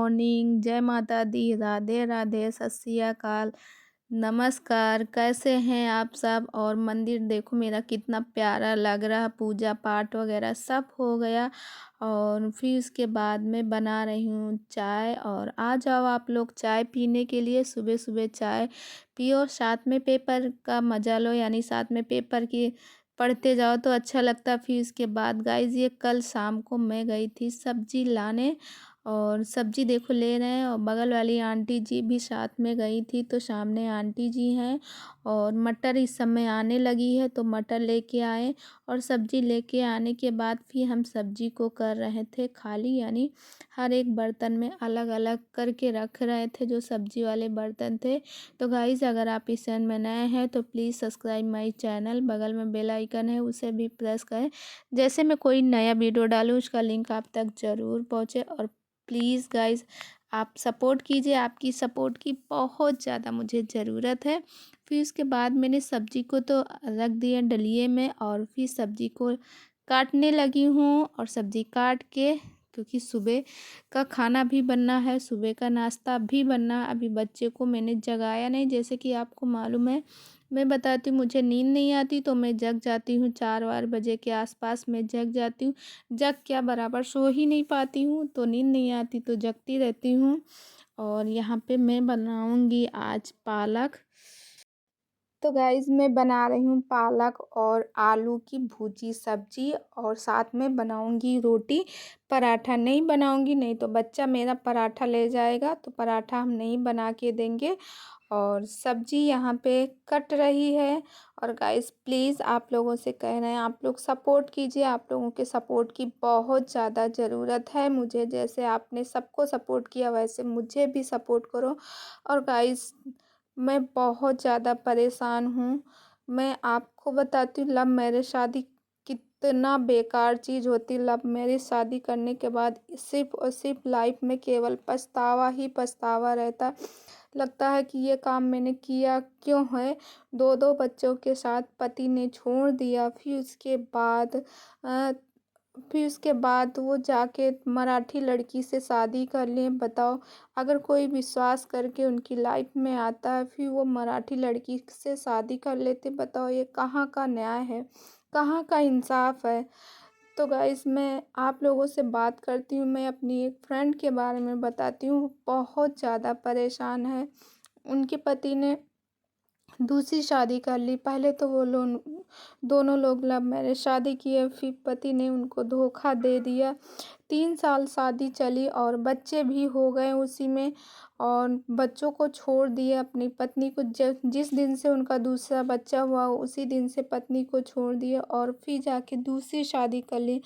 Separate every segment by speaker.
Speaker 1: Morning, जय माता दी, राधे राधे, सत श्री अकाल, नमस्कार। कैसे हैं आप सब? और मंदिर देखो मेरा कितना प्यारा लग रहा, पूजा पाठ वगैरह सब हो गया। और फिर उसके बाद मैं बना रही हूँ चाय। और आ जाओ आप लोग चाय पीने के लिए, सुबह सुबह चाय पियो, साथ में पेपर का मजा लो, यानी साथ में पेपर की पढ़ते जाओ तो अच्छा लगता है। फिर उसके बाद गाइज ये कल शाम को मैं गई थी सब्जी लाने, और सब्जी देखो ले रहे हैं, और बगल वाली आंटी जी भी साथ में गई थी, तो सामने आंटी जी हैं। और मटर इस समय आने लगी है तो मटर लेके आए, और सब्जी लेके आने के बाद फिर हम सब्जी को कर रहे थे खाली, यानी हर एक बर्तन में अलग अलग करके रख रहे थे जो सब्जी वाले बर्तन थे। तो गाइज़ अगर आप इस चैनल में नए हैं तो प्लीज़ सब्सक्राइब माई चैनल, बगल में बेल आइकन है उसे भी प्रेस करें, जैसे मैं कोई नया वीडियो डालूँ उसका लिंक आप तक ज़रूर पहुँचे। और प्लीज़ गाइज़ आप सपोर्ट कीजिए, आपकी सपोर्ट की बहुत ज़्यादा मुझे ज़रूरत है। फिर उसके बाद मैंने सब्ज़ी को तो रख दिया डलिए में, और फिर सब्ज़ी को काटने लगी हूँ। और सब्ज़ी काट के, क्योंकि सुबह का खाना भी बनना है, सुबह का नाश्ता भी बनना है। अभी बच्चे को मैंने जगाया नहीं, जैसे कि आपको मालूम है मैं बताती हूँ, मुझे नींद नहीं आती तो मैं जग जाती हूँ, 4-4 बजे के आसपास मैं जग जाती हूँ। जग क्या बराबर सो ही नहीं पाती हूँ, तो नींद नहीं आती तो जगती रहती हूँ। और यहाँ पे मैं बनाऊँगी आज पालक। तो गाइज़ मैं बना रही हूँ पालक और आलू की भुजी सब्जी, और साथ में बनाऊँगी रोटी। पराठा नहीं बनाऊँगी, नहीं तो बच्चा मेरा पराठा ले जाएगा, तो पराठा हम नहीं बना के देंगे। और सब्जी यहाँ पे कट रही है। और गाइस प्लीज़ आप लोगों से कह रहे हैं, आप लोग सपोर्ट कीजिए, आप लोगों के सपोर्ट की बहुत ज़्यादा ज़रूरत है मुझे। जैसे आपने सबको सपोर्ट किया वैसे मुझे भी सपोर्ट करो। और गाइस मैं बहुत ज़्यादा परेशान हूँ। मैं आपको बताती हूँ, लव मैरिज शादी कितना बेकार चीज़ होती है। लव मैरिज शादी करने के बाद सिर्फ़ और सिर्फ़ लाइफ में केवल पछतावा ही पछतावा रहता है। लगता है कि ये काम मैंने किया क्यों है। 2-2 बच्चों के साथ पति ने छोड़ दिया, अ, फिर उसके बाद वो जाके मराठी लड़की से शादी कर लिए। बताओ, अगर कोई विश्वास करके उनकी लाइफ में आता है फिर वो मराठी लड़की से शादी कर लेते, बताओ ये कहाँ का न्याय है, कहाँ का इंसाफ है। तो गाइस मैं आप लोगों से बात करती हूँ, मैं अपनी एक फ्रेंड के बारे में बताती हूँ, बहुत ज़्यादा परेशान है। उनके पति ने दूसरी शादी कर ली। पहले तो वो लोग दोनों लोग लव मैरिज शादी किए, फिर पति ने उनको धोखा दे दिया। 3 साल शादी चली और बच्चे भी हो गए उसी में, और बच्चों को छोड़ दिए अपनी पत्नी को। जब जिस दिन से उनका दूसरा बच्चा हुआ उसी दिन से पत्नी को छोड़ दिए, और फिर जाके दूसरी शादी कर ली।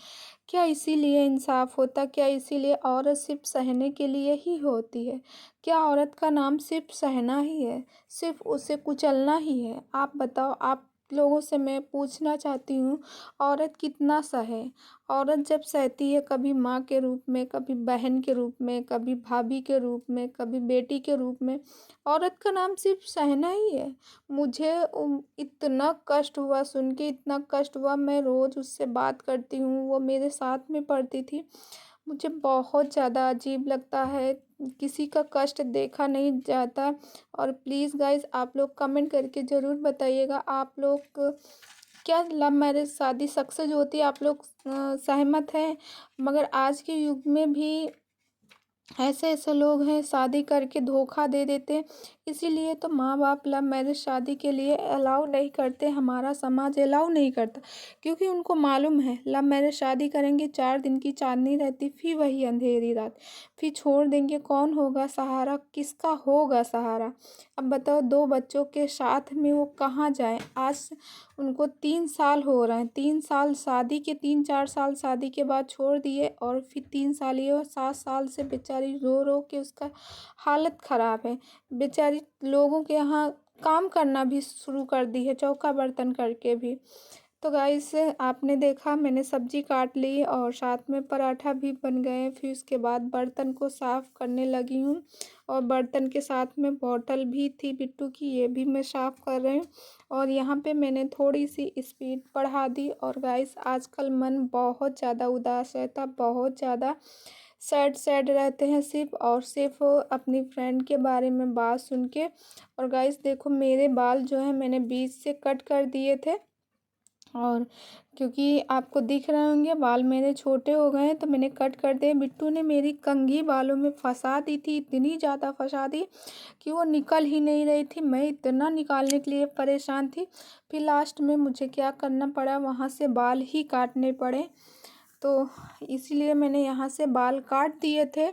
Speaker 1: क्या इसीलिए इंसाफ होता? क्या इसीलिए औरत सिर्फ सहने के लिए ही होती है? क्या औरत का नाम सिर्फ सहना ही है, सिर्फ उसे कुचलना ही है? आप बताओ, आप लोगों से मैं पूछना चाहती हूँ, औरत कितना सहे? औरत जब सहती है, कभी माँ के रूप में, कभी बहन के रूप में, कभी भाभी के रूप में, कभी बेटी के रूप में, औरत का नाम सिर्फ सहना ही है। मुझे इतना कष्ट हुआ सुन के, इतना कष्ट हुआ। मैं रोज़ उससे बात करती हूँ, वो मेरे साथ में पढ़ती थी। मुझे बहुत ज़्यादा अजीब लगता है, किसी का कष्ट देखा नहीं जाता। और प्लीज़ गाइज़ आप लोग कमेंट करके ज़रूर बताइएगा, आप लोग क्या लव मैरिज शादी सक्सेस होती है? आप लोग सहमत हैं? मगर आज के युग में भी ऐसे-ऐसे लोग हैं, शादी करके धोखा दे देते हैं। इसीलिए तो माँ-बाप लव मैरिज शादी के लिए अलाउ नहीं करते, हमारा समाज अलाउ नहीं करता। क्योंकि उनको मालूम है लव मैरिज शादी करेंगे, 4 दिन की चाँदनी रहती, फिर वही अंधेरी रात, फिर छोड़ देंगे, कौन होगा सहारा? किसका होगा सहारा? अब बताओ, 2 बच्चों के साथ में वो कहाँ जाएँ? आज उनको 3 साल हो रहे हैं, 3 साल शादी के, 3-4 साल शादी के बाद छोड़ दिए, और फिर 3 साल ये, और 7 साल से बेचारी रो रो के उसका हालत ख़राब है। बेचारी लोगों के यहाँ काम करना भी शुरू कर दी है, चौका बर्तन करके भी। तो गाइस आपने देखा, मैंने सब्जी काट ली और साथ में पराठा भी बन गए। फिर उसके बाद बर्तन को साफ़ करने लगी हूँ, और बर्तन के साथ में बॉटल भी थी बिट्टू की, ये भी मैं साफ़ कर रही हूँ। और यहाँ पे मैंने थोड़ी सी स्पीड बढ़ा दी। और गाइस आजकल मन बहुत ज़्यादा उदास रहता, बहुत ज़्यादा। सैड सैड रहते हैं सिर्फ, और सिर्फ अपनी फ्रेंड के बारे में बात सुन के। और गाइस देखो मेरे बाल जो है मैंने बीच से कट कर दिए थे, और क्योंकि आपको दिख रहे होंगे बाल मेरे छोटे हो गए हैं तो मैंने कट कर दिए। बिट्टू ने मेरी कंघी बालों में फंसा दी थी, इतनी ज़्यादा फंसा दी कि वो निकल ही नहीं रही थी। मैं इतना निकालने के लिए परेशान थी, फिर लास्ट में मुझे क्या करना पड़ा, वहाँ से बाल ही काटने पड़े। तो इसीलिए मैंने यहाँ से बाल काट दिए थे।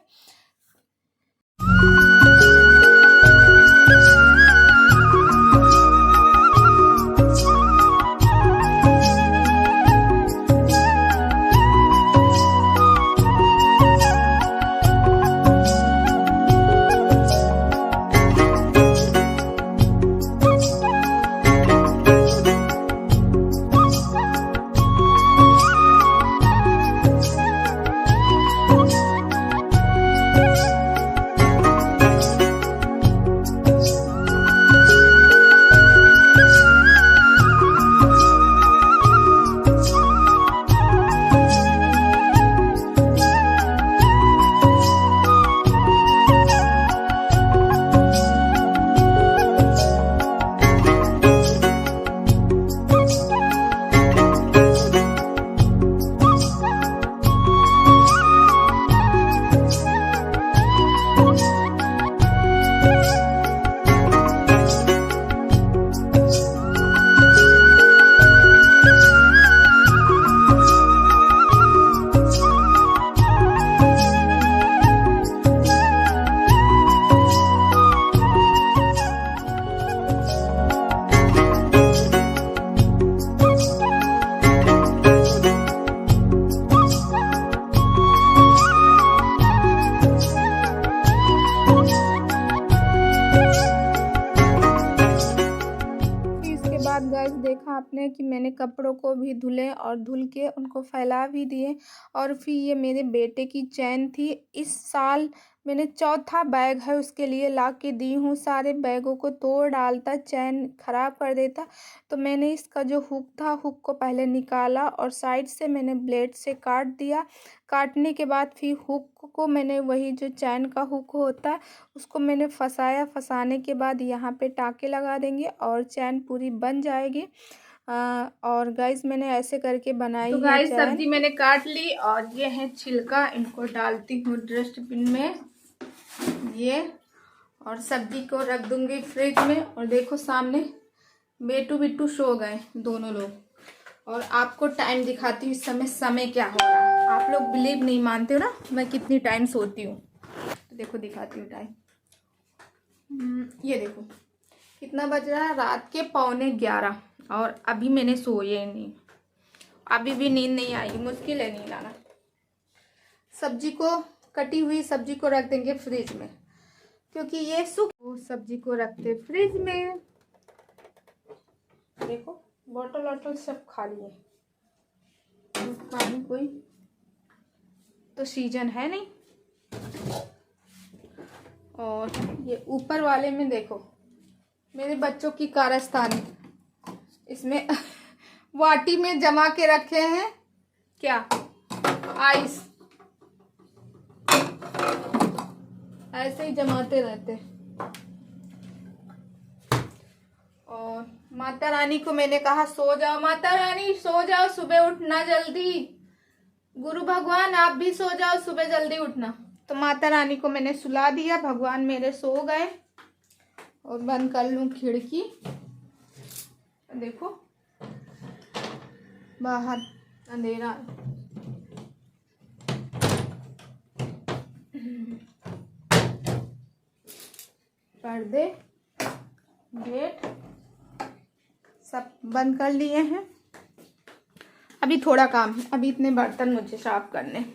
Speaker 1: बाद गाइस देखा आपने कि मैंने कपड़ों को भी धुले और धुल के उनको फैला भी दिए। और फिर ये मेरे बेटे की चैन थी, इस साल मैंने चौथा बैग है उसके लिए ला के दी हूँ। सारे बैगों को तोड़ डालता, चैन ख़राब कर देता। तो मैंने इसका जो हुक था, हुक को पहले निकाला और साइड से मैंने ब्लेड से काट दिया। काटने के बाद फिर हुक को मैंने, वही जो चैन का हुक होता है उसको मैंने फंसाया। फंसाने के बाद यहाँ पे टाँके लगा देंगे और चैन पूरी बन जाएगी। और गाइस मैंने ऐसे करके बनाई है
Speaker 2: गाइस
Speaker 1: चैन।
Speaker 2: सब्जी मैंने काट ली और ये है छिलका, इनको डालती हूँ डस्टबिन में ये, और सब्जी को रख दूंगी फ्रिज में। और देखो सामने बेटू बिट्टू सो गए दोनों लोग, और आपको टाइम दिखाती हूँ इस समय क्या हो रहा है। आप लोग बिलीव नहीं मानते हो ना मैं कितनी टाइम सोती हूँ, तो देखो दिखाती हूँ टाइम। ये देखो कितना बज रहा है, रात के 11:15, और अभी मैंने सोए नहीं, अभी भी नींद नहीं आई, मुश्किल है नींद आना। सब्जी को, कटी हुई सब्जी को रख देंगे फ्रिज में, क्योंकि ये सब्जी को रखते फ्रिज में। देखो बोतल वोटल सब खाली है, पानी कोई तो सीजन है नहीं। और ये ऊपर वाले में देखो मेरे बच्चों की कारस्तानी, इसमें वाटी में जमा के रखे हैं क्या, आइस, ऐसे ही जमाते रहते। और माता रानी को मैंने कहा सो जाओ, माता रानी सो जाओ, सुबह उठना जल्दी, गुरु भगवान आप भी सो जाओ, सुबह जल्दी उठना। तो माता रानी को मैंने सुला दिया, भगवान मेरे सो गए। और बंद कर लूं खिड़की, देखो बाहर अंधेरा। पर्दे गेट सब बंद कर लिए हैं। अभी थोड़ा काम है, अभी इतने बर्तन मुझे साफ करने।